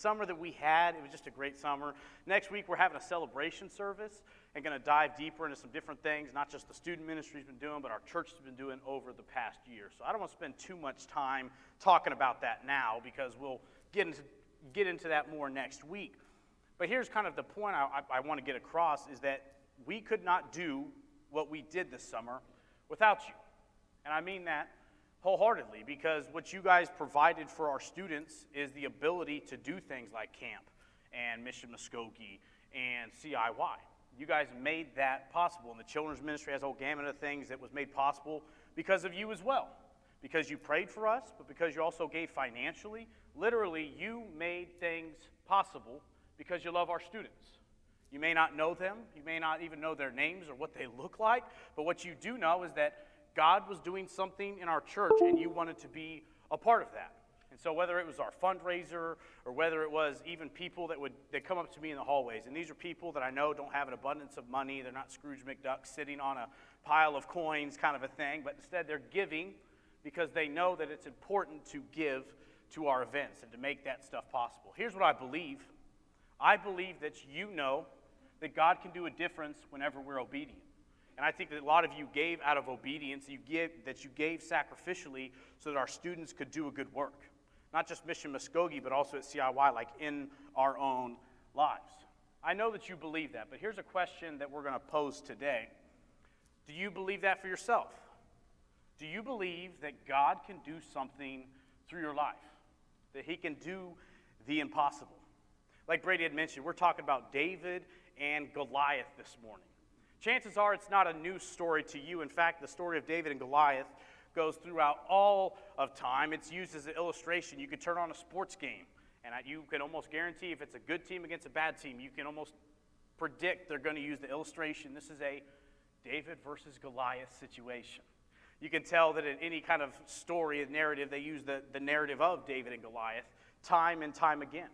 summer that we had, it was just a great summer. Next week, we're having a celebration service and going to dive deeper into some different things, not just the student ministry's been doing, but our church has been doing over the past year. So I don't want to spend too much time talking about that now because we'll get into that more next week. But here's kind of the point I want to get across is that we could not do what we did this summer without you. And I mean that wholeheartedly, because what you guys provided for our students is the ability to do things like camp and Mission Muskogee and CIY. You guys made that possible, and the children's ministry has a whole gamut of things that was made possible because of you as well. Because you prayed for us, but because you also gave financially. Literally, you made things possible because you love our students. You may not know them, you may not even know their names or what they look like, but what you do know is that God was doing something in our church, and you wanted to be a part of that. And so whether it was our fundraiser or whether it was even people that come up to me in the hallways, and these are people that I know don't have an abundance of money. They're not Scrooge McDuck sitting on a pile of coins kind of a thing, but instead they're giving because they know that it's important to give to our events and to make that stuff possible. Here's what I believe. I believe that you know that God can do a difference whenever we're obedient. And I think that a lot of you gave out of obedience, you gave sacrificially so that our students could do a good work. Not just Mission Muskogee, but also at CIY, like in our own lives. I know that you believe that, but here's a question that we're going to pose today. Do you believe that for yourself? Do you believe that God can do something through your life? That he can do the impossible? Like Brady had mentioned, we're talking about David and Goliath this morning. Chances are it's not a new story to you. In fact, the story of David and Goliath goes throughout all of time. It's used as an illustration. You could turn on a sports game, and you can almost guarantee if it's a good team against a bad team, you can almost predict they're going to use the illustration. This is a David versus Goliath situation. You can tell that in any kind of story and narrative, they use the narrative of David and Goliath time and time again.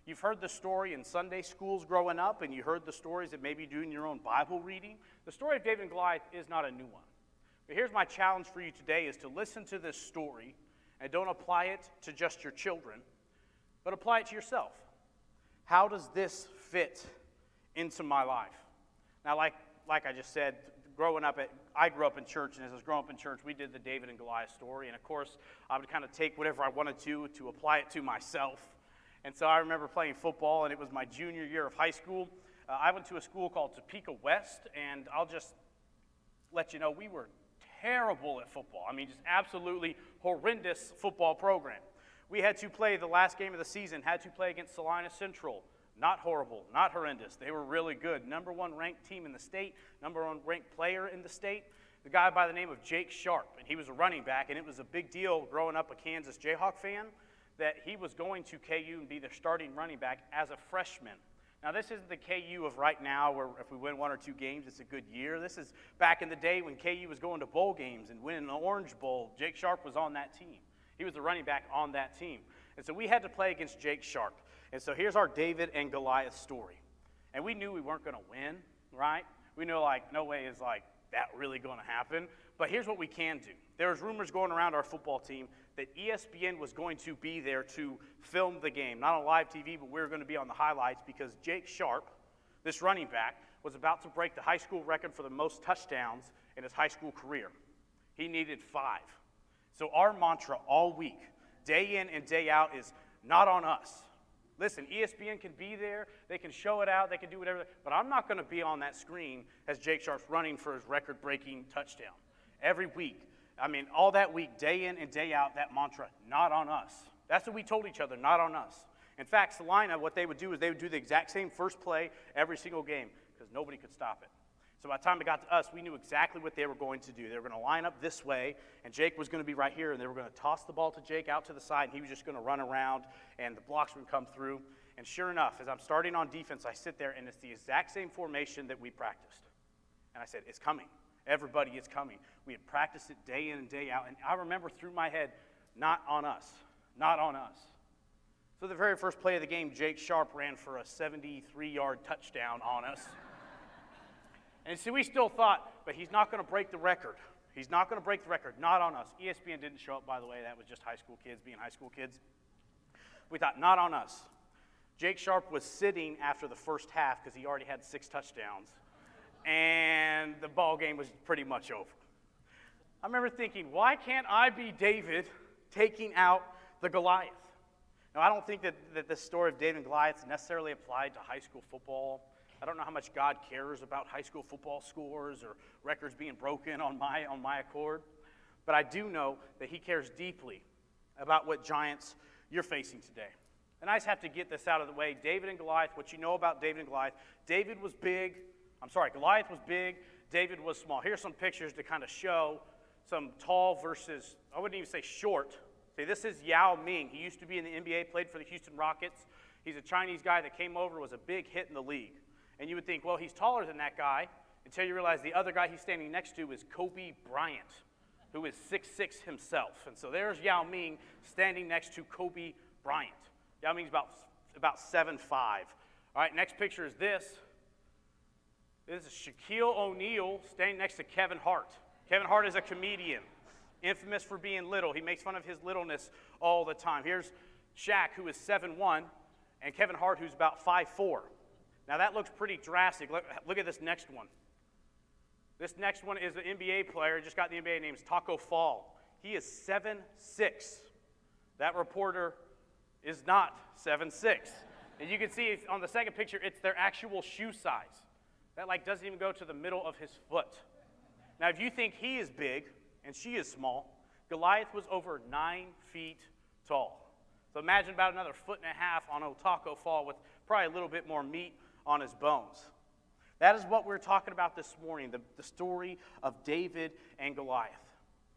You've heard the story in Sunday schools growing up, and you heard the stories that maybe do in your own Bible reading. The story of David and Goliath is not a new one. But here's my challenge for you today is to listen to this story and don't apply it to just your children, but apply it to yourself. How does this fit into my life? Now, like I just said, I grew up in church, and as I was growing up in church, we did the David and Goliath story, and of course, I would kind of take whatever I wanted to apply it to myself. And so I remember playing football, and it was my junior year of high school. I went to a school called Topeka West, and I'll just let you know, we were terrible at football. I mean, just absolutely horrendous football program. We had to play the last game of the season, had to play against Shawnee Central. Not horrible, not horrendous. They were really good. Number 1 ranked team in the state, number 1 ranked player in the state. The guy by the name of Jake Sharp, and he was a running back, and it was a big deal growing up a Kansas Jayhawk fan that he was going to KU and be their starting running back as a freshman. Now, this isn't the KU of right now where if we win 1 or 2 games, it's a good year. This is back in the day when KU was going to bowl games and winning the Orange Bowl. Jake Sharp was on that team. He was the running back on that team. And so we had to play against Jake Sharp. And so here's our David and Goliath story. And we knew we weren't going to win, right? We knew, no way is that really going to happen. But here's what we can do. There was rumors going around our football team that ESPN was going to be there to film the game. Not on live TV, but we were going to be on the highlights because Jake Sharp, this running back, was about to break the high school record for the most touchdowns in his high school career. He needed 5. So our mantra all week, day in and day out, is not on us. Listen, ESPN can be there, they can show it out, they can do whatever, but I'm not going to be on that screen as Jake Sharp's running for his record-breaking touchdown. Every week, all that week, day in and day out, that mantra, not on us. That's what we told each other, not on us. In fact, Salina, what they would do is they would do the exact same first play every single game because nobody could stop it. So by the time it got to us, we knew exactly what they were going to do. They were going to line up this way, and Jake was going to be right here, and they were going to toss the ball to Jake out to the side, and he was just going to run around, and the blocks would come through. And sure enough, as I'm starting on defense, I sit there, and it's the exact same formation that we practiced. And I said, it's coming. Everybody is coming. We had practiced it day in and day out, and I remember through my head, not on us, not on us. So the very first play of the game, Jake Sharp ran for a 73-yard touchdown on us. And see, we still thought, but he's not going to break the record. He's not going to break the record, not on us. ESPN didn't show up, by the way. That was just high school kids being high school kids. We thought, not on us. Jake Sharp was sitting after the first half because he already had 6 touchdowns, and the ball game was pretty much over. I remember thinking, why can't I be David taking out the Goliath? Now, I don't think that the story of David and Goliath is necessarily applied to high school football. I don't know how much God cares about high school football scores or records being broken on my accord. But I do know that he cares deeply about what giants you're facing today. And I just have to get this out of the way. David and Goliath, what you know about David and Goliath, Goliath was big, David was small. Here's some pictures to kind of show some tall versus, I wouldn't even say short. See, this is Yao Ming. He used to be in the NBA, played for the Houston Rockets. He's a Chinese guy that came over, was a big hit in the league. And you would think, well, he's taller than that guy, until you realize the other guy he's standing next to is Kobe Bryant, who is 6'6" himself. And so there's Yao Ming standing next to Kobe Bryant. Yao Ming's about 7'5". All right, next picture is this. This is Shaquille O'Neal standing next to Kevin Hart. Kevin Hart is a comedian, infamous for being little. He makes fun of his littleness all the time. Here's Shaq, who is 7'1", and Kevin Hart, who's about 5'4". Now that looks pretty drastic. Look at this next one. This next one is an NBA player, just got the NBA name, Taco Fall. He is 7'6". That reporter is not 7'6". And you can see on the second picture, it's their actual shoe size. That doesn't even go to the middle of his foot. Now, if you think he is big and she is small, Goliath was over 9 feet tall. So imagine about another 1.5 feet on old Taco Fall with probably a little bit more meat on his bones. That is what we're talking about this morning, the story of David and Goliath.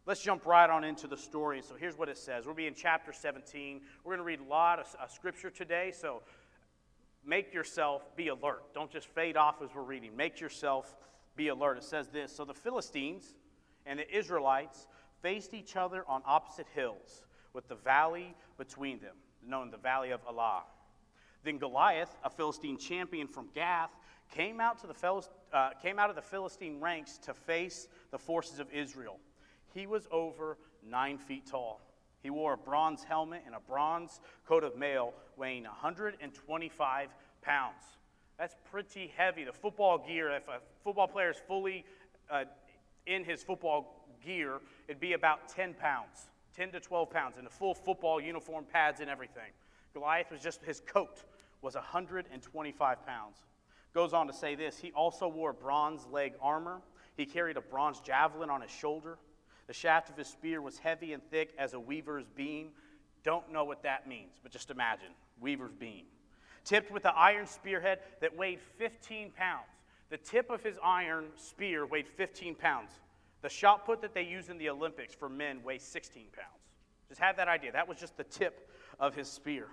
Let's jump right on into the story. So here's what it says. We'll be in chapter 17. We're going to read a lot of scripture today, so make yourself be alert. Don't just fade off as we're reading. Make yourself be alert. It says this: So the Philistines and the Israelites faced each other on opposite hills, with the valley between them, known as the Valley of Elah. Then Goliath, a Philistine champion from Gath, came out of the Philistine ranks to face the forces of Israel. He was over 9 feet tall. He wore a bronze helmet and a bronze coat of mail weighing 125 pounds. That's pretty heavy. The football gear, if a football player is fully in his football gear, it'd be about 10 pounds, 10 to 12 pounds, in the full football uniform, pads and everything. Goliath was just, his coat was 125 pounds. Goes on to say this: he also wore bronze leg armor. He carried a bronze javelin on his shoulder. The shaft of his spear was heavy and thick as a weaver's beam. Don't know what that means, but just imagine, weaver's beam. Tipped with an iron spearhead that weighed 15 pounds. The tip of his iron spear weighed 15 pounds. The shot put that they use in the Olympics for men weighs 16 pounds. Just have that idea. That was just the tip of his spear.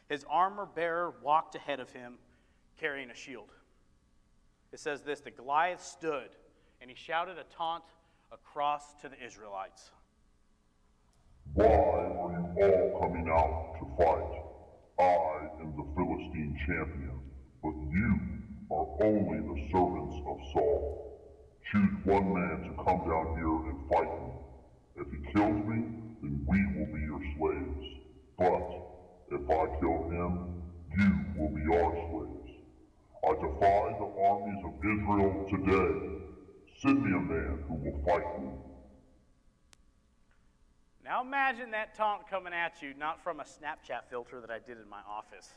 His armor bearer walked ahead of him, carrying a shield. It says this: the Goliath stood, and he shouted a taunt across to the Israelites. Why are you all coming out to fight? I am the Philistine champion, but you are only the servants of Saul. Choose one man to come down here and fight me. If he kills me, then we will be your slaves. But if I kill him, you will be our slaves. I defy the armies of Israel today. Send me a man who will fight me. Now imagine that taunt coming at you, not from a Snapchat filter that I did in my office,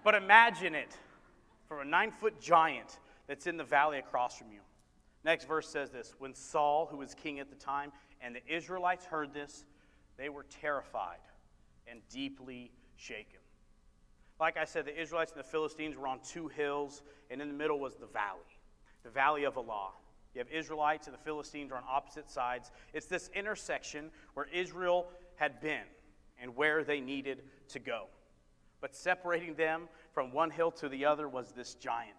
but imagine it from a 9-foot giant that's in the valley across from you. Next verse says this: when Saul, who was king at the time, and the Israelites heard this, they were terrified and deeply shaken. Like I said, the Israelites and the Philistines were on 2 hills, and in the middle was the Valley of Elah. You have Israelites and the Philistines are on opposite sides. It's this intersection where Israel had been and where they needed to go. But separating them from one hill to the other was this giant.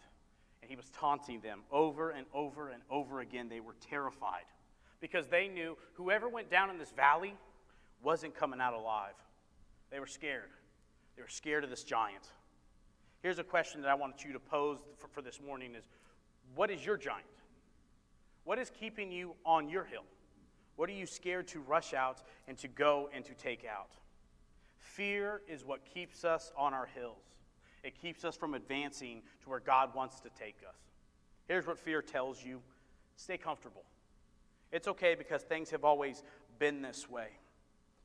And he was taunting them over and over and over again. They were terrified because they knew whoever went down in this valley wasn't coming out alive. They were scared. They were scared of this giant. Here's a question that I want you to pose for this morning is, what is your giant? What is keeping you on your hill? What are you scared to rush out and to go and to take out? Fear is what keeps us on our hills. It keeps us from advancing to where God wants to take us. Here's what fear tells you. Stay comfortable. It's okay because things have always been this way.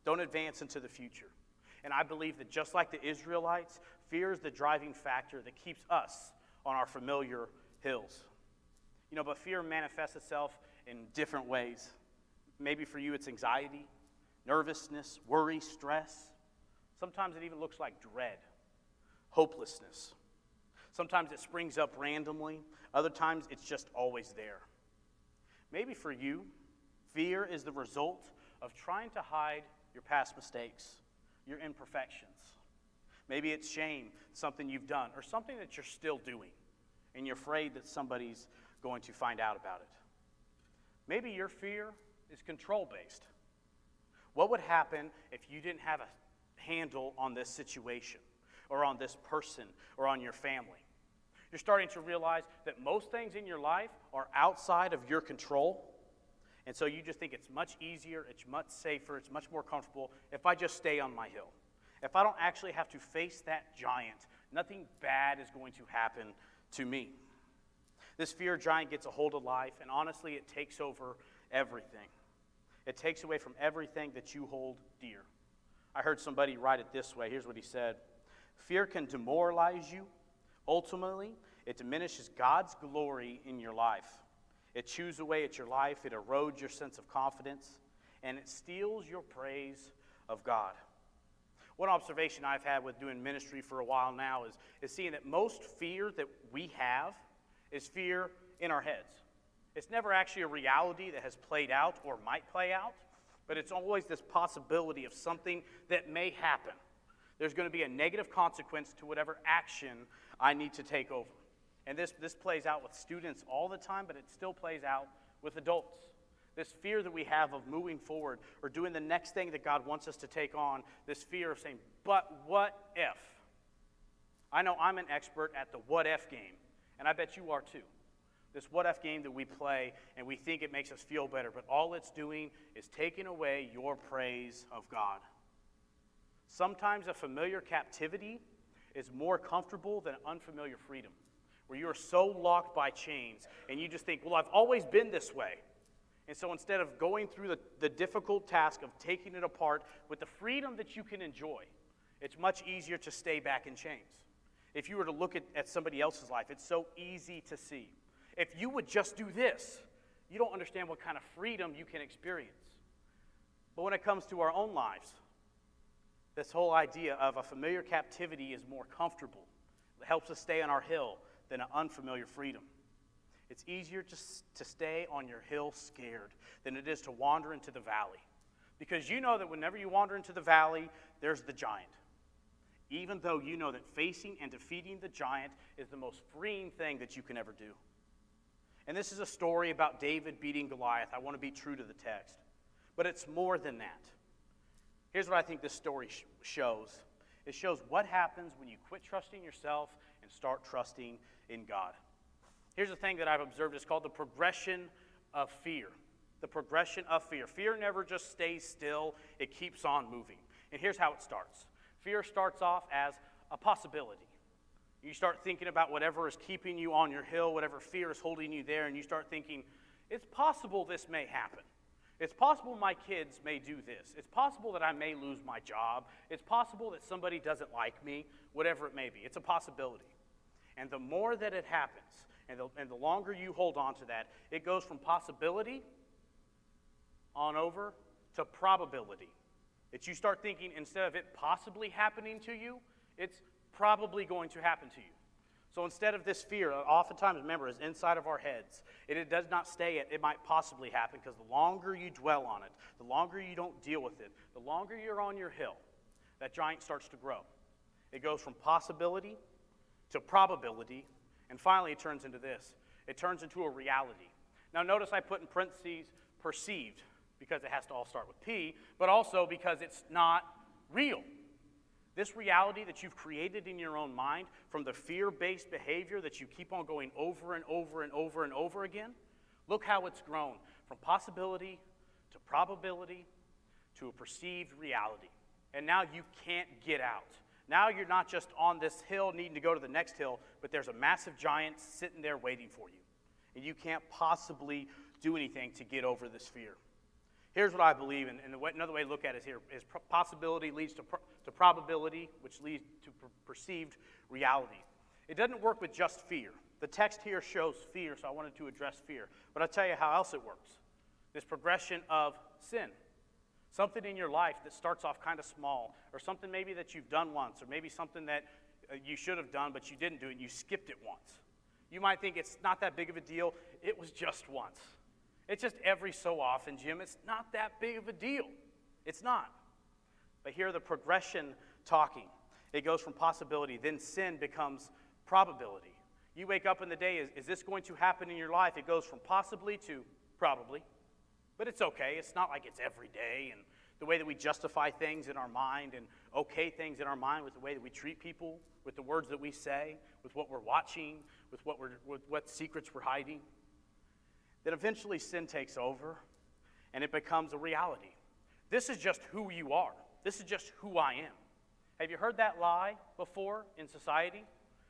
Don't advance into the future. And I believe that just like the Israelites, fear is the driving factor that keeps us on our familiar hills. But fear manifests itself in different ways. Maybe for you it's anxiety, nervousness, worry, stress. Sometimes it even looks like dread, hopelessness. Sometimes it springs up randomly. Other times it's just always there. Maybe for you, fear is the result of trying to hide your past mistakes, your imperfections. Maybe it's shame, something you've done, or something that you're still doing, and you're afraid that somebody's going to find out about it. Maybe your fear is control-based. What would happen if you didn't have a handle on this situation, or on this person, or on your family? You're starting to realize that most things in your life are outside of your control, and so you just think it's much easier, it's much safer, it's much more comfortable if I just stay on my hill. If I don't actually have to face that giant, nothing bad is going to happen to me. This fear giant gets a hold of life, and honestly, it takes over everything. It takes away from everything that you hold dear. I heard somebody write it this way. Here's what he said. Fear can demoralize you. Ultimately, it diminishes God's glory in your life. It chews away at your life. It erodes your sense of confidence, and it steals your praise of God. One observation I've had with doing ministry for a while now is seeing that most fear that we have is fear in our heads. It's never actually a reality that has played out or might play out, but it's always this possibility of something that may happen. There's going to be a negative consequence to whatever action I need to take over. And this plays out with students all the time, but it still plays out with adults. This fear that we have of moving forward or doing the next thing that God wants us to take on, this fear of saying, but what if? I know I'm an expert at the what if game, and I bet you are too. This what if game that we play, and we think it makes us feel better, but all it's doing is taking away your praise of God. Sometimes a familiar captivity is more comfortable than unfamiliar freedom, where you are so locked by chains, and you just think, well, I've always been this way. And so instead of going through the difficult task of taking it apart with the freedom that you can enjoy, it's much easier to stay back in chains. If you were to look at somebody else's life, it's so easy to see. If you would just do this, you don't understand what kind of freedom you can experience. But when it comes to our own lives, this whole idea of a familiar captivity is more comfortable. It helps us stay on our hill than an unfamiliar freedom. It's easier to stay on your hill scared than it is to wander into the valley. Because you know that whenever you wander into the valley, there's the giant. Even though you know that facing and defeating the giant is the most freeing thing that you can ever do. And this is a story about David beating Goliath. I want to be true to the text. But it's more than that. Here's what I think this story shows. It shows what happens when you quit trusting yourself and start trusting in God. Here's the thing that I've observed. It's called the progression of fear. The progression of fear. Fear never just stays still. It keeps on moving. And here's how it starts. Fear starts off as a possibility. You start thinking about whatever is keeping you on your hill, whatever fear is holding you there, and you start thinking, it's possible this may happen. It's possible my kids may do this. It's possible that I may lose my job. It's possible that somebody doesn't like me, whatever it may be. It's a possibility. And the more that it happens, and the longer you hold on to that, it goes from possibility on over to probability. It's you start thinking, instead of it possibly happening to you, it's probably going to happen to you. So instead of this fear, oftentimes, remember, is inside of our heads. It does not stay at it might possibly happen, because the longer you dwell on it, the longer you don't deal with it, the longer you're on your hill, that giant starts to grow. It goes from possibility to probability, and finally it turns into this. It turns into a reality. Now notice I put in parentheses perceived, because it has to all start with P, but also because it's not real. This reality that you've created in your own mind from the fear-based behavior that you keep on going over and over and over and over again, look how it's grown from possibility to probability to a perceived reality. And now you can't get out. Now you're not just on this hill needing to go to the next hill, but there's a massive giant sitting there waiting for you. And you can't possibly do anything to get over this fear. Here's what I believe, and another way to look at it here is possibility leads to probability, which leads to perceived reality. It doesn't work with just fear. The text here shows fear, so I wanted to address fear. But I'll tell you how else it works. This progression of sin. Something in your life that starts off kind of small, or something maybe that you've done once, or maybe something that you should have done but you didn't do it and you skipped it once. You might think it's not that big of a deal. It was just once. It's just every so often, Jim. It's not that big of a deal. It's not. But here the progression talking. It goes from possibility, then sin becomes probability. You wake up in the day, is this going to happen in your life? It goes from possibly to probably. But it's okay. It's not like it's every day. And the way that we justify things in our mind and okay things in our mind with the way that we treat people, with the words that we say, with what we're watching, with what secrets we're hiding. Then eventually sin takes over and it becomes a reality. This is just who you are. This is just who I am. Have you heard that lie before in society?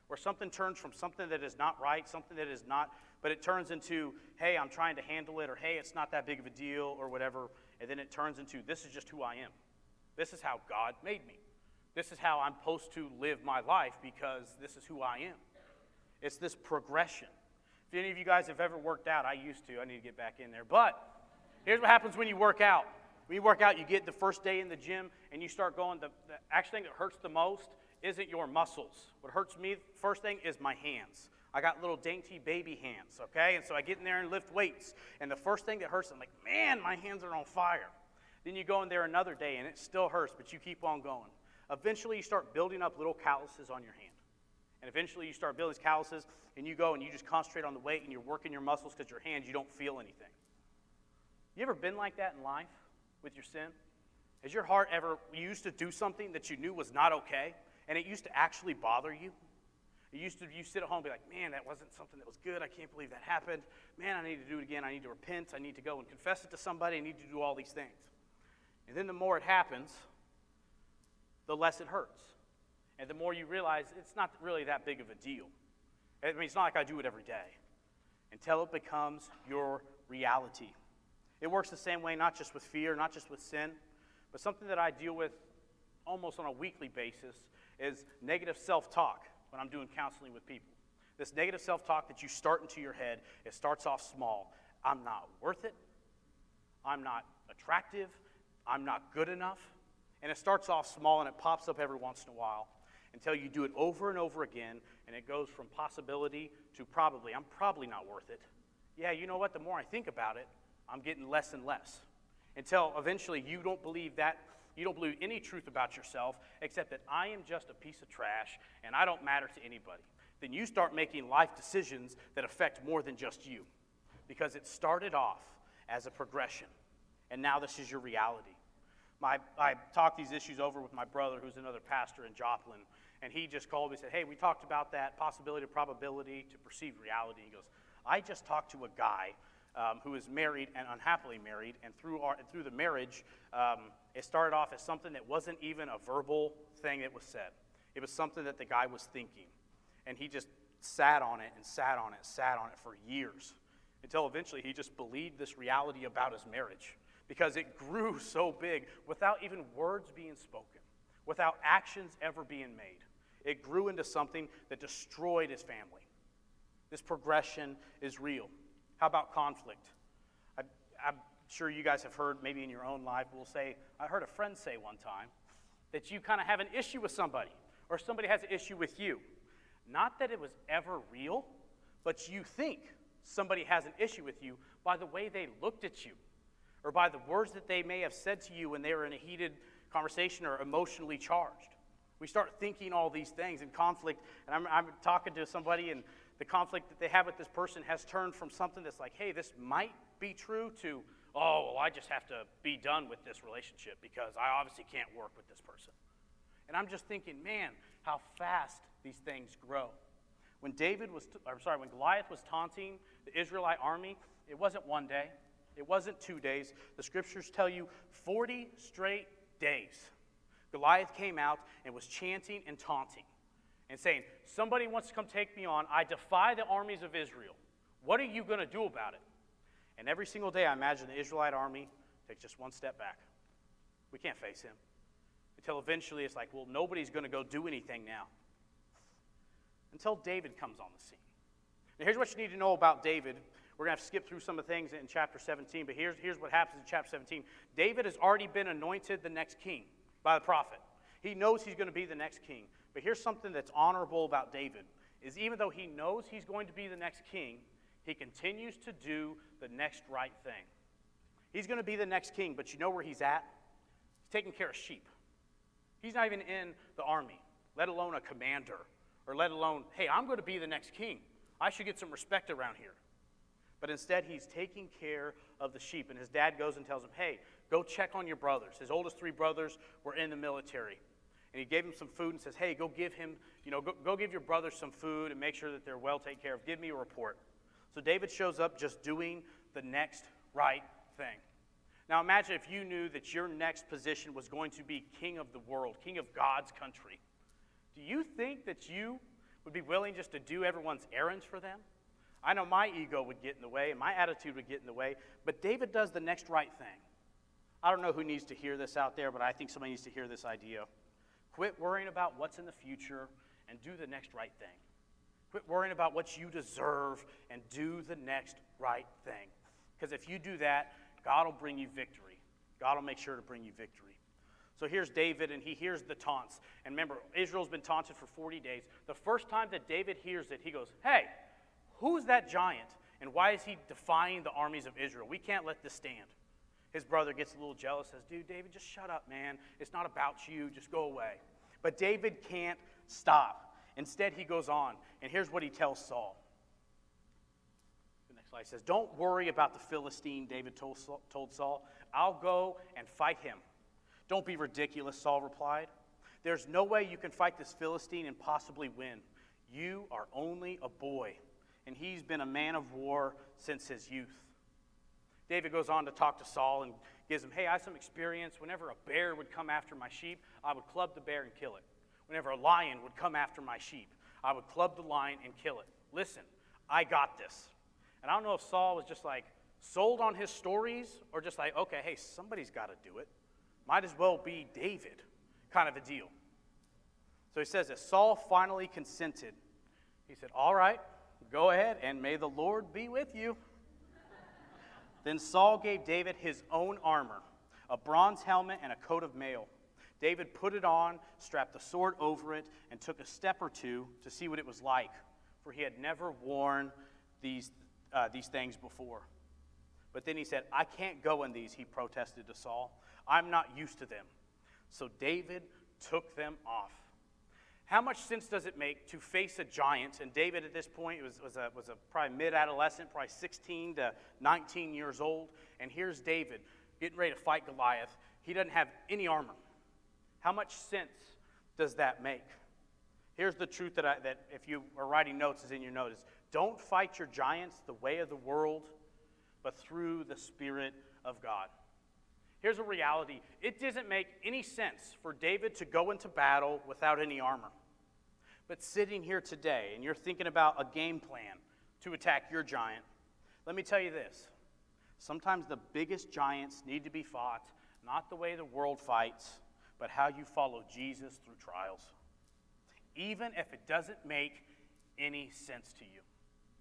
Where something turns from something that is not right, something that is not, but it turns into, hey, I'm trying to handle it, or hey, it's not that big of a deal, or whatever, and then it turns into, this is just who I am. This is how God made me. This is how I'm supposed to live my life because this is who I am. It's this progression. If any of you guys have ever worked out, I used to, I need to get back in there, but here's what happens when you work out. When you work out, you get the first day in the gym, and you start going, the actual thing that hurts the most isn't your muscles. What hurts me, first thing, is my hands. I got little dainty baby hands, okay? And so I get in there and lift weights. And the first thing that hurts, I'm like, man, my hands are on fire. Then you go in there another day, and it still hurts, but you keep on going. Eventually, you start building up little calluses on your hand. And eventually, you start building these calluses, and you go and you just concentrate on the weight, and you're working your muscles because your hands, you don't feel anything. You ever been like that in life with your sin? Has your heart ever used to do something that you knew was not okay? And it used to actually bother you. You sit at home and be like, man, that wasn't something that was good. I can't believe that happened. Man, I need to do it again. I need to repent. I need to go and confess it to somebody. I need to do all these things. And then the more it happens, the less it hurts. And the more you realize it's not really that big of a deal. I mean, it's not like I do it every day. Until it becomes your reality. It works the same way, not just with fear, not just with sin, but something that I deal with almost on a weekly basis is negative self-talk when I'm doing counseling with people. This negative self-talk that you start into your head, it starts off small. I'm not worth it. I'm not attractive. I'm not good enough. And it starts off small and it pops up every once in a while until you do it over and over again and it goes from possibility to probably. I'm probably not worth it. Yeah, you know what? The more I think about it, I'm getting less and less. Until eventually you don't believe that. You don't believe any truth about yourself except that I am just a piece of trash and I don't matter to anybody. Then you start making life decisions that affect more than just you because it started off as a progression and now this is your reality. I talked these issues over with my brother who's another pastor in Joplin, and he just called me and said, hey, we talked about that possibility to probability to perceived reality. He goes, I just talked to a guy who is married and unhappily married, and through the marriage, it started off as something that wasn't even a verbal thing that was said. It was something that the guy was thinking, and he just sat on it and sat on it for years, until eventually he just believed this reality about his marriage, because it grew so big without even words being spoken, without actions ever being made. It grew into something that destroyed his family. This progression is real. How about conflict? I'm sure you guys have heard, maybe in your own life, I heard a friend say one time that you kind of have an issue with somebody, or somebody has an issue with you. Not that it was ever real, but you think somebody has an issue with you by the way they looked at you, or by the words that they may have said to you when they were in a heated conversation or emotionally charged. We start thinking all these things in conflict, and I'm talking to somebody, and the conflict that they have with this person has turned from something that's like, hey, this might be true, to, oh, well, I just have to be done with this relationship because I obviously can't work with this person. And I'm just thinking, man, how fast these things grow. When Goliath was taunting the Israelite army, it wasn't one day. It wasn't 2 days. The scriptures tell you 40 straight days. Goliath came out and was chanting and taunting and saying, somebody wants to come take me on. I defy the armies of Israel. What are you going to do about it? And every single day I imagine the Israelite army takes just one step back. We can't face him. Until eventually it's like, well, nobody's going to go do anything now. Until David comes on the scene. Now here's what you need to know about David. We're going to have to skip through some of the things in chapter 17, but here's what happens in chapter 17. David has already been anointed the next king by the prophet. He knows he's going to be the next king. But here's something that's honorable about David, is even though he knows he's going to be the next king, he continues to do the next right thing. He's going to be the next king, but you know where he's at? He's taking care of sheep. He's not even in the army, let alone a commander, or let alone, hey, I'm going to be the next king. I should get some respect around here. But instead, he's taking care of the sheep. And his dad goes and tells him, hey, go check on your brothers. His oldest 3 brothers were in the military. And he gave him some food and says, hey, go give him, go give your brothers some food and make sure that they're well taken care of. Give me a report. So David shows up just doing the next right thing. Now imagine if you knew that your next position was going to be king of the world, king of God's country. Do you think that you would be willing just to do everyone's errands for them? I know my ego would get in the way and my attitude would get in the way, but David does the next right thing. I don't know who needs to hear this out there, but I think somebody needs to hear this idea. Quit worrying about what's in the future and do the next right thing. Quit worrying about what you deserve and do the next right thing. Because if you do that, God will bring you victory. God will make sure to bring you victory. So here's David, and he hears the taunts. And remember, Israel's been taunted for 40 days. The first time that David hears it, he goes, hey, who's that giant? And why is he defying the armies of Israel? We can't let this stand. His brother gets a little jealous, says, dude, David, just shut up, man. It's not about you. Just go away. But David can't stop. Instead, he goes on, and here's what he tells Saul. The next slide says, don't worry about the Philistine, David told Saul. I'll go and fight him. Don't be ridiculous, Saul replied. There's no way you can fight this Philistine and possibly win. You are only a boy, and he's been a man of war since his youth. David goes on to talk to Saul and gives him, hey, I have some experience. Whenever a bear would come after my sheep, I would club the bear and kill it. Whenever a lion would come after my sheep, I would club the lion and kill it. Listen, I got this. And I don't know if Saul was just like sold on his stories or just like, okay, hey, somebody's got to do it. Might as well be David kind of a deal. So he says that Saul finally consented. He said, all right, go ahead, and may the Lord be with you. Then Saul gave David his own armor, a bronze helmet and a coat of mail. David put it on, strapped the sword over it, and took a step or two to see what it was like, for he had never worn these things before. But then he said, I can't go in these, he protested to Saul. I'm not used to them. So David took them off. How much sense does it make to face a giant? And David at this point was a probably mid-adolescent, probably 16 to 19 years old. And here's David getting ready to fight Goliath. He doesn't have any armor. How much sense does that make? Here's the truth that if you are writing notes is in your notes. Don't fight your giants the way of the world, but through the Spirit of God. Here's a reality. It doesn't make any sense for David to go into battle without any armor. But sitting here today, and you're thinking about a game plan to attack your giant, let me tell you this. Sometimes the biggest giants need to be fought, not the way the world fights, but how you follow Jesus through trials. Even if it doesn't make any sense to you.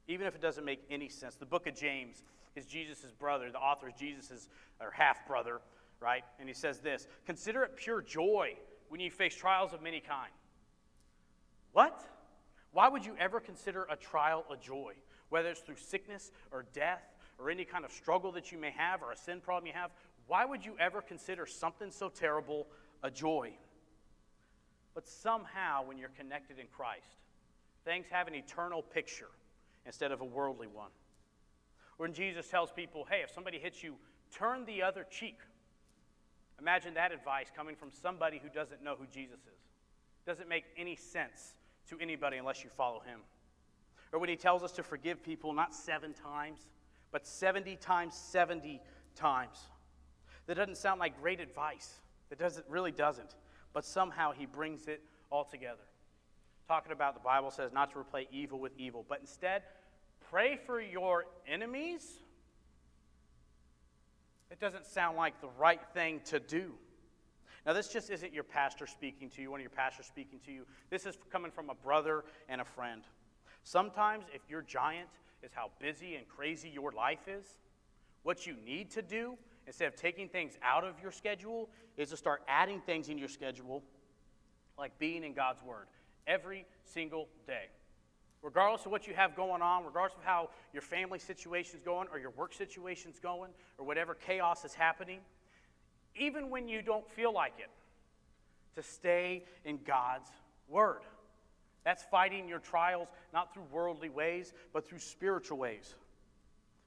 Even if it doesn't make any sense. The book of James is Jesus' brother. The author is Jesus' or half-brother, right? And he says this, consider it pure joy when you face trials of many kind. What? Why would you ever consider a trial a joy? Whether it's through sickness or death or any kind of struggle that you may have or a sin problem you have, why would you ever consider something so terrible a joy? But somehow when you're connected in Christ, things have an eternal picture instead of a worldly one. When Jesus tells people, hey, if somebody hits you, turn the other cheek. Imagine that advice coming from somebody who doesn't know who Jesus is. Doesn't make any sense to anybody unless you follow him. Or when he tells us to forgive people not 7 times, but 70 times 70 times. That doesn't sound like great advice. Really doesn't. but somehow he brings it all together. Talking about the Bible says not to repay evil with evil, but instead pray for your enemies. It doesn't sound like the right thing to do. Now, this just isn't your pastor speaking to you, one of your pastors speaking to you. This is coming from a brother and a friend. Sometimes, if your giant is how busy and crazy your life is, what you need to do, instead of taking things out of your schedule, is to start adding things in your schedule, like being in God's Word, every single day. Regardless of what you have going on, regardless of how your family situation's going, or your work situation's going, or whatever chaos is happening, even when you don't feel like it, to stay in God's Word. That's fighting your trials, not through worldly ways, but through spiritual ways.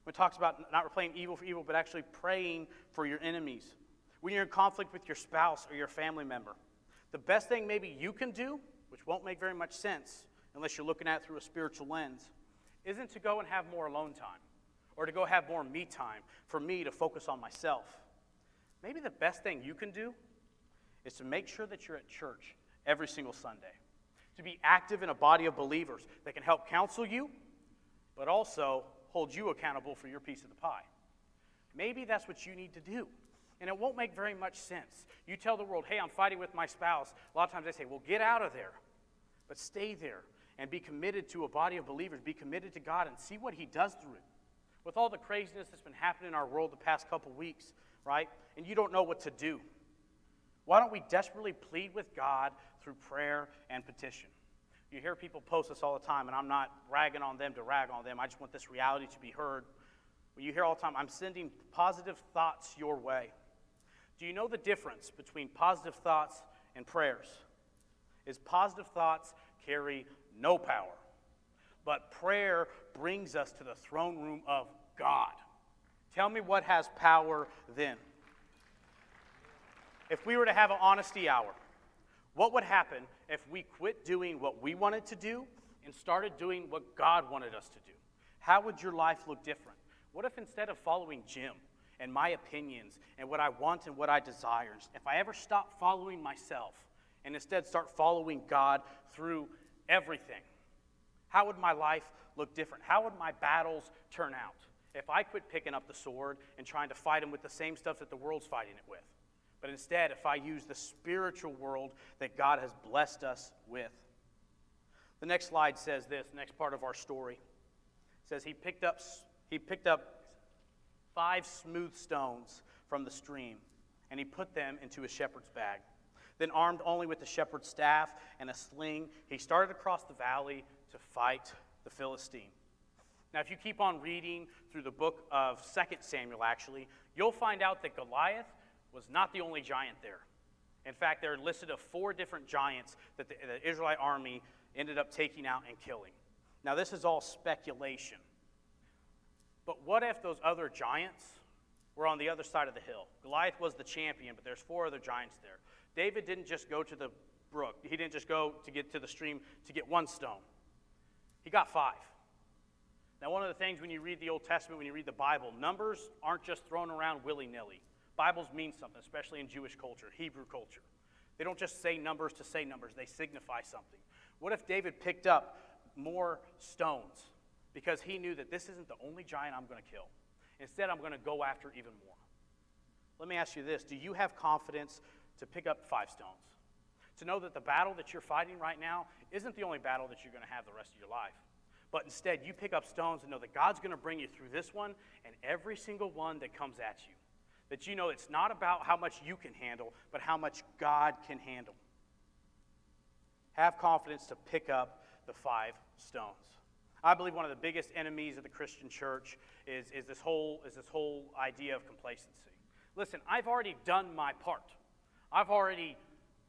When it talks about not repaying evil for evil, but actually praying for your enemies. When you're in conflict with your spouse or your family member, the best thing maybe you can do, which won't make very much sense unless you're looking at it through a spiritual lens, isn't to go and have more alone time or to go have more me time for me to focus on myself. Maybe the best thing you can do is to make sure that you're at church every single Sunday, to be active in a body of believers that can help counsel you, but also hold you accountable for your piece of the pie. Maybe that's what you need to do. And it won't make very much sense. You tell the world, hey, I'm fighting with my spouse. A lot of times they say, well, get out of there. But stay there and be committed to a body of believers. Be committed to God and see what he does through it. With all the craziness that's been happening in our world the past couple weeks, right? And you don't know what to do. Why don't we desperately plead with God through prayer and petition? You hear people post this all the time, and I'm not ragging on them to rag on them. I just want this reality to be heard. When you hear all the time, I'm sending positive thoughts your way. Do you know the difference between positive thoughts and prayers? Is positive thoughts carry no power, but prayer brings us to the throne room of God. Tell me what has power then. If we were to have an honesty hour, what would happen if we quit doing what we wanted to do and started doing what God wanted us to do? How would your life look different? What if instead of following Jim and my opinions and what I want and what I desire, if I ever stop following myself and instead start following God through everything, how would my life look different? How would my battles turn out if I quit picking up the sword and trying to fight them with the same stuff that the world's fighting it with? But instead, if I use the spiritual world that God has blessed us with. The next slide says this, the next part of our story. It says he picked up 5 smooth stones from the stream, and he put them into a shepherd's bag. Then, armed only with the shepherd's staff and a sling, he started across the valley to fight the Philistine. Now, if you keep on reading through the book of 2 Samuel, actually, you'll find out that Goliath was not the only giant there. In fact, there are listed of 4 different giants that the Israelite army ended up taking out and killing. Now, this is all speculation. But what if those other giants were on the other side of the hill? Goliath was the champion, but there's 4 other giants there. David didn't just go to the brook. He didn't just go to get to the stream to get 1 stone. He got 5. Now, one of the things when you read the Old Testament, when you read the Bible, numbers aren't just thrown around willy-nilly. Bibles mean something, especially in Jewish culture, Hebrew culture. They don't just say numbers to say numbers. They signify something. What if David picked up more stones because he knew that this isn't the only giant I'm going to kill? Instead, I'm going to go after even more. Let me ask you this. Do you have confidence to pick up 5 stones? To know that the battle that you're fighting right now isn't the only battle that you're going to have the rest of your life. But instead, you pick up stones and know that God's going to bring you through this one and every single one that comes at you. That you know it's not about how much you can handle, but how much God can handle. Have confidence to pick up the 5 stones. I believe one of the biggest enemies of the Christian church is this whole idea of complacency. Listen, I've already done my part. I've already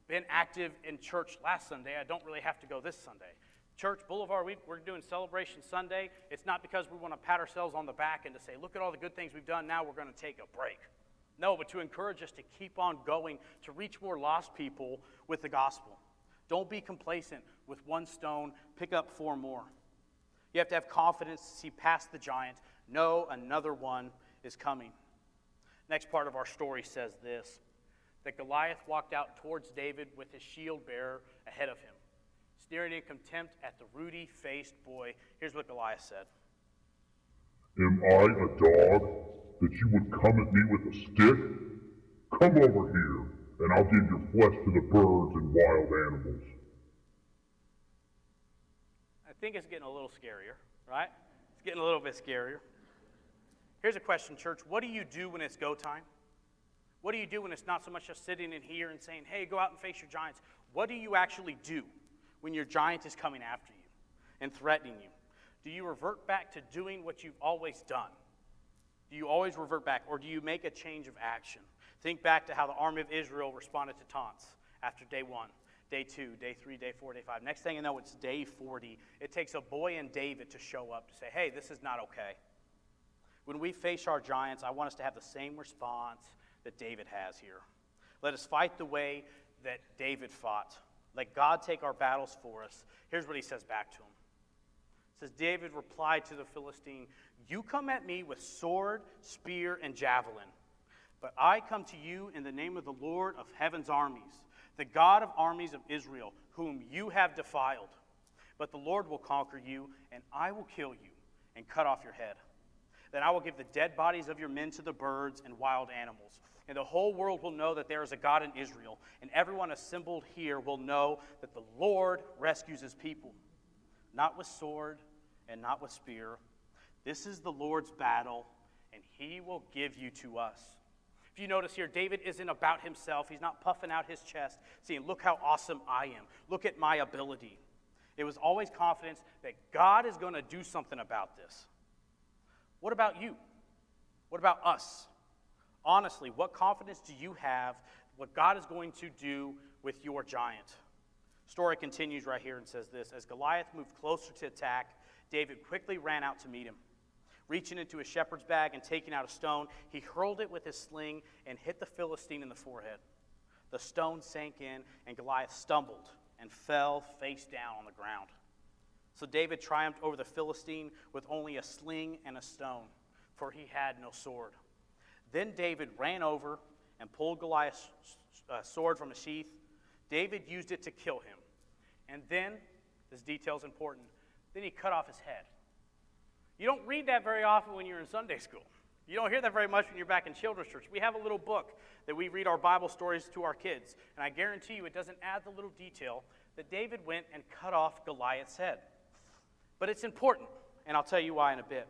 been active in church last Sunday. I don't really have to go this Sunday. Church, Boulevard, we're doing Celebration Sunday. It's not because we want to pat ourselves on the back and to say, look at all the good things we've done, now we're going to take a break. No, but to encourage us to keep on going, to reach more lost people with the gospel. Don't be complacent with 1 stone. Pick up 4 more. You have to have confidence to see past the giant. Know another one is coming. Next part of our story says this. that Goliath walked out towards David with his shield bearer ahead of him, staring in contempt at the ruddy-faced boy. Here's what Goliath said. Am I a dog that you would come at me with a stick? Come over here, and I'll give your flesh to the birds and wild animals. I think it's getting a little scarier, right? It's getting a little bit scarier. Here's a question, church. What do you do when it's go time? What do you do when it's not so much just sitting in here and saying, hey, go out and face your giants? What do you actually do when your giant is coming after you and threatening you? Do you revert back to doing what you've always done? Do you always revert back, or do you make a change of action? Think back to how the army of Israel responded to taunts after day 1, day 2, day 3, day 4, day 5. Next thing you know, it's day 40. It takes a boy and David to show up to say, hey, this is not okay. When we face our giants, I want us to have the same response that David has here. Let us fight the way that David fought. Let God take our battles for us. Here's what he says back to him. It says, David replied to the Philistine, you come at me with sword, spear, and javelin, but I come to you in the name of the Lord of heaven's armies, the God of armies of Israel, whom you have defiled. But the Lord will conquer you, and I will kill you and cut off your head. Then I will give the dead bodies of your men to the birds and wild animals. And the whole world will know that there is a God in Israel, and everyone assembled here will know that the Lord rescues his people, not with sword and not with spear. This is the Lord's battle, and he will give you to us. If you notice here, David isn't about himself. He's not puffing out his chest, saying, look how awesome I am. Look at my ability. It was always confidence that God is going to do something about this. What about you? What about us? Honestly, what confidence do you have what God is going to do with your giant? Story continues right here and says this. As Goliath moved closer to attack, David quickly ran out to meet him. Reaching into his shepherd's bag and taking out a stone, he hurled it with his sling and hit the Philistine in the forehead. The stone sank in, and Goliath stumbled and fell face down on the ground. So David triumphed over the Philistine with only a sling and a stone, for he had no sword. Then David ran over and pulled Goliath's sword from a sheath. David used it to kill him. And then, this detail is important, then he cut off his head. You don't read that very often when you're in Sunday school. You don't hear that very much when you're back in children's church. We have a little book that we read our Bible stories to our kids. And I guarantee you it doesn't add the little detail that David went and cut off Goliath's head. But it's important, and I'll tell you why in a bit.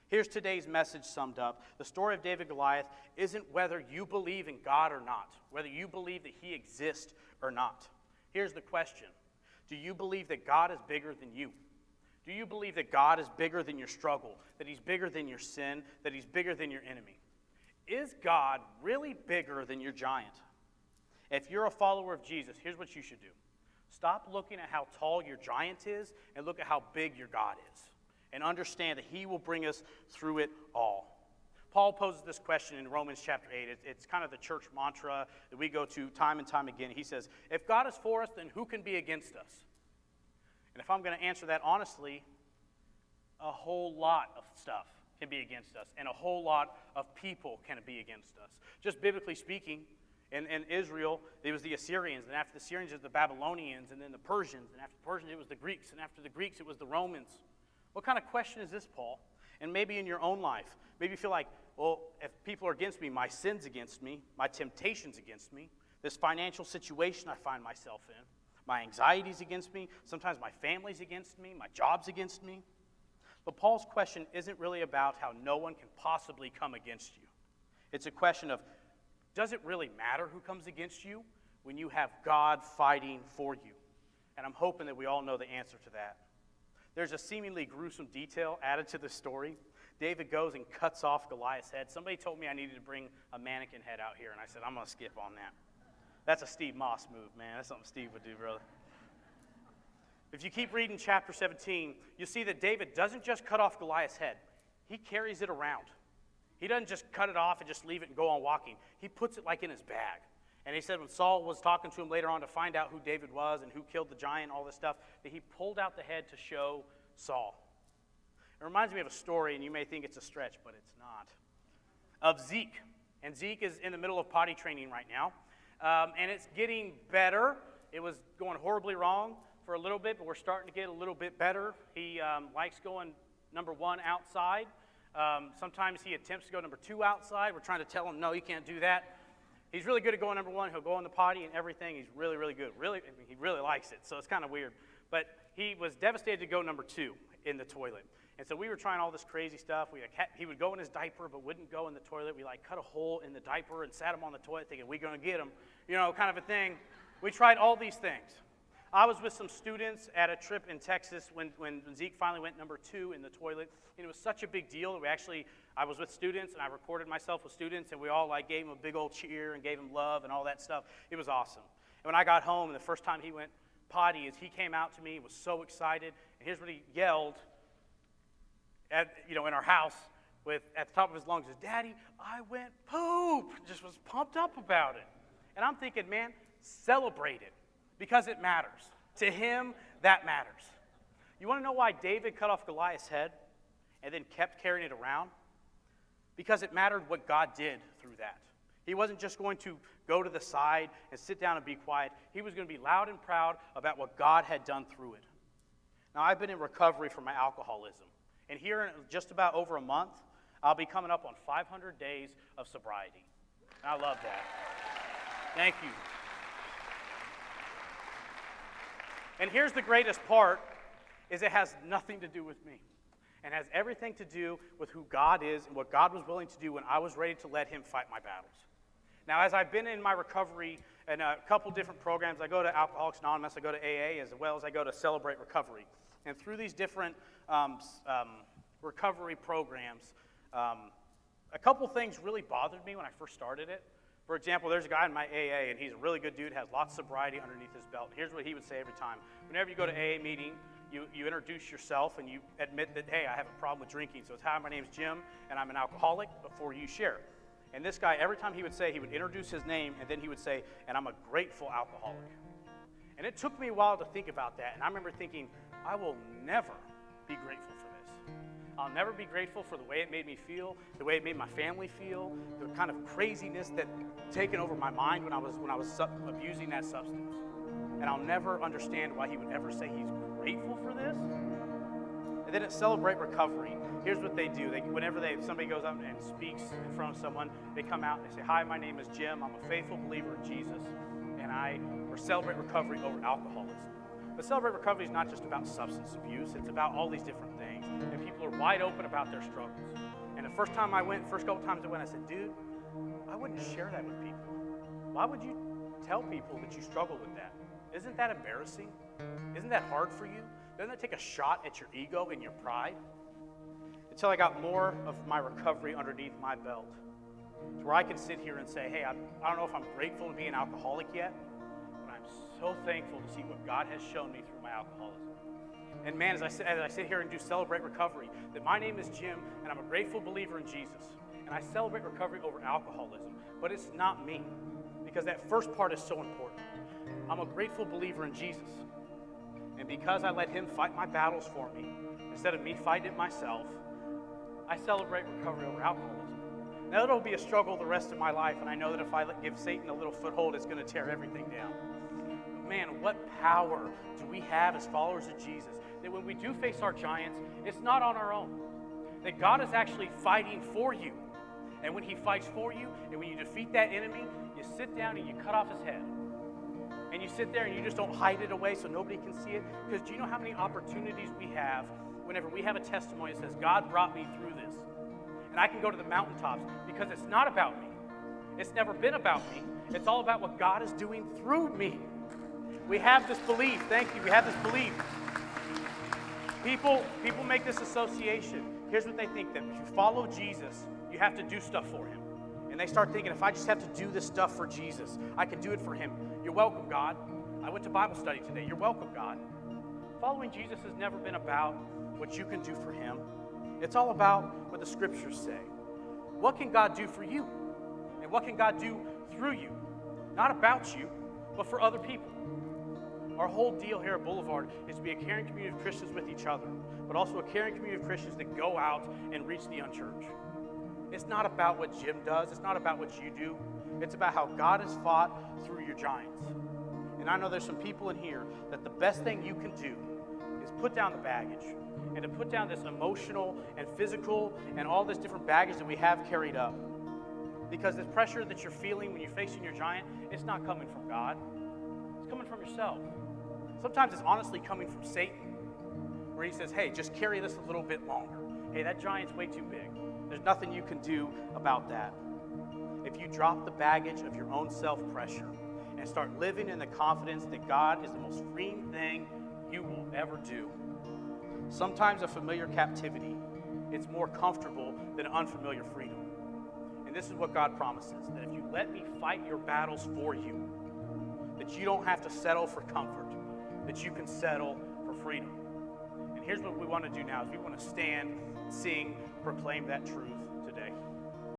Here's today's message summed up. The story of David and Goliath isn't whether you believe in God or not, whether you believe that he exists or not. Here's the question. Do you believe that God is bigger than you? Do you believe that God is bigger than your struggle, that he's bigger than your sin, that he's bigger than your enemy? Is God really bigger than your giant? If you're a follower of Jesus, here's what you should do. Stop looking at how tall your giant is and look at how big your God is. And understand that he will bring us through it all. Paul poses this question in Romans chapter 8. It's kind of the church mantra that we go to time and time again. He says, if God is for us, then who can be against us? And if I'm going to answer that honestly, a whole lot of stuff can be against us. And a whole lot of people can be against us. Just biblically speaking, in Israel, it was the Assyrians. And after the Assyrians, it was the Babylonians. And then the Persians. And after the Persians, it was the Greeks. And after the Greeks, it was the Romans. What kind of question is this, Paul? And maybe in your own life, maybe you feel like, well, if people are against me, my sin's against me, my temptation's against me, this financial situation I find myself in, my anxiety's against me, sometimes my family's against me, my job's against me. But Paul's question isn't really about how no one can possibly come against you. It's a question of, does it really matter who comes against you when you have God fighting for you? And I'm hoping that we all know the answer to that. There's a seemingly gruesome detail added to the story. David goes and cuts off Goliath's head. Somebody told me I needed to bring a mannequin head out here, and I said, I'm going to skip on that. That's a Steve Moss move, man. That's something Steve would do, brother. If you keep reading chapter 17, you'll see that David doesn't just cut off Goliath's head. He carries it around. He doesn't just cut it off and just leave it and go on walking. He puts it like in his bag. And he said when Saul was talking to him later on to find out who David was and who killed the giant, all this stuff, that he pulled out the head to show Saul. It reminds me of a story, and you may think it's a stretch, but it's not, of Zeke. And Zeke is in the middle of potty training right now. And it's getting better. It was going horribly wrong for a little bit, but we're starting to get a little bit better. He likes going number 1 outside. Sometimes he attempts to go number 2 outside. We're trying to tell him, no, you can't do that. He's really good at going number 1. He'll go in the potty and everything. He's really, really good. Really, I mean, he really likes it, so it's kind of weird. But he was devastated to go number 2 in the toilet. And so we were trying all this crazy stuff. He would go in his diaper but wouldn't go in the toilet. We cut a hole in the diaper and sat him on the toilet thinking, we're going to get him, kind of a thing. We tried all these things. I was with some students at a trip in Texas when Zeke finally went number 2 in the toilet. And it was such a big deal that I was with students and I recorded myself with students and we all gave him a big old cheer and gave him love and all that stuff. It was awesome. And when I got home and the first time he went potty, he came out to me, he was so excited. And here's what he yelled in our house at the top of his lungs is, Daddy, I went poop. Just was pumped up about it. And I'm thinking, man, celebrate it because it matters. To him, that matters. You want to know why David cut off Goliath's head and then kept carrying it around? Because it mattered what God did through that. He wasn't just going to go to the side and sit down and be quiet. He was going to be loud and proud about what God had done through it. Now, I've been in recovery from my alcoholism. And here in just about over a month, I'll be coming up on 500 days of sobriety. And I love that. Thank you. And here's the greatest part, is it has nothing to do with me. It has everything to do with who God is and what God was willing to do when I was ready to let him fight my battles. Now, as I've been in my recovery in a couple different programs, I go to Alcoholics Anonymous, I go to AA, as well as I go to Celebrate Recovery. And through these different recovery programs, a couple things really bothered me when I first started it. For example, there's a guy in my AA, and he's a really good dude, has lots of sobriety underneath his belt. And here's what he would say every time. Whenever you go to AA meeting, you introduce yourself, and you admit that, hey, I have a problem with drinking. So it's, hi, my name's Jim, and I'm an alcoholic, before you share. And this guy, every time he would introduce his name, and then he would say, and I'm a grateful alcoholic. And it took me a while to think about that, and I remember thinking, I will never be grateful for this. I'll never be grateful for the way it made me feel, the way it made my family feel, the kind of craziness that taken over my mind when I was abusing that substance. And I'll never understand why he would ever say he's grateful for this. And then at Celebrate Recovery, here's what they do. Whenever somebody goes up and speaks in front of someone, they come out and they say, hi, my name is Jim. I'm a faithful believer in Jesus, and we're Celebrate Recovery over alcoholism. But Celebrate Recovery is not just about substance abuse. It's about all these different things. And people are wide open about their struggles. And the first couple times I went, I said, dude, I wouldn't share that with people. Why would you tell people that you struggle with that? Isn't that embarrassing? Isn't that hard for you? Doesn't that take a shot at your ego and your pride? Until I got more of my recovery underneath my belt, to where I can sit here and say, hey, I don't know if I'm grateful to be an alcoholic yet, but I'm so thankful to see what God has shown me through my alcoholism. And man, as I sit here and do Celebrate Recovery, that my name is Jim, and I'm a grateful believer in Jesus, and I celebrate recovery over alcoholism, but it's not me, because that first part is so important. I'm a grateful believer in Jesus, and because I let him fight my battles for me, instead of me fighting it myself, I celebrate recovery over alcoholism. Now, it'll be a struggle the rest of my life, and I know that if I give Satan a little foothold, it's going to tear everything down. But man, what power do we have as followers of Jesus, that when we do face our giants, it's not on our own. That God is actually fighting for you. And when he fights for you, and when you defeat that enemy, you sit down and you cut off his head. And you sit there and you just don't hide it away so nobody can see it. Because do you know how many opportunities we have whenever we have a testimony that says, God brought me through this? And I can go to the mountaintops because it's not about me. It's never been about me. It's all about what God is doing through me. We have this belief. Thank you. We have this belief. People make this association. Here's what they think, that if you follow Jesus, you have to do stuff for him. And they start thinking, if I just have to do this stuff for Jesus, I can do it for him. You're welcome, God. I went to Bible study today. You're welcome, God. Following Jesus has never been about what you can do for him. It's all about what the scriptures say. What can God do for you? And what can God do through you? Not about you, but for other people. Our whole deal here at Boulevard is to be a caring community of Christians with each other, but also a caring community of Christians that go out and reach the unchurched. It's not about what Jim does. It's not about what you do. It's about how God has fought through your giants. And I know there's some people in here that the best thing you can do is put down the baggage and to put down this emotional and physical and all this different baggage that we have carried up. Because this pressure that you're feeling when you're facing your giant, it's not coming from God. It's coming from yourself. Sometimes it's honestly coming from Satan, where he says, hey, just carry this a little bit longer. Hey, that giant's way too big. There's nothing you can do about that. If you drop the baggage of your own self-pressure and start living in the confidence that God is the most freeing thing you will ever do. Sometimes a familiar captivity, it's more comfortable than unfamiliar freedom. And this is what God promises, that if you let me fight your battles for you, that you don't have to settle for comfort, that you can settle for freedom. And here's what we want to do now, is we want to stand, sing, proclaim that truth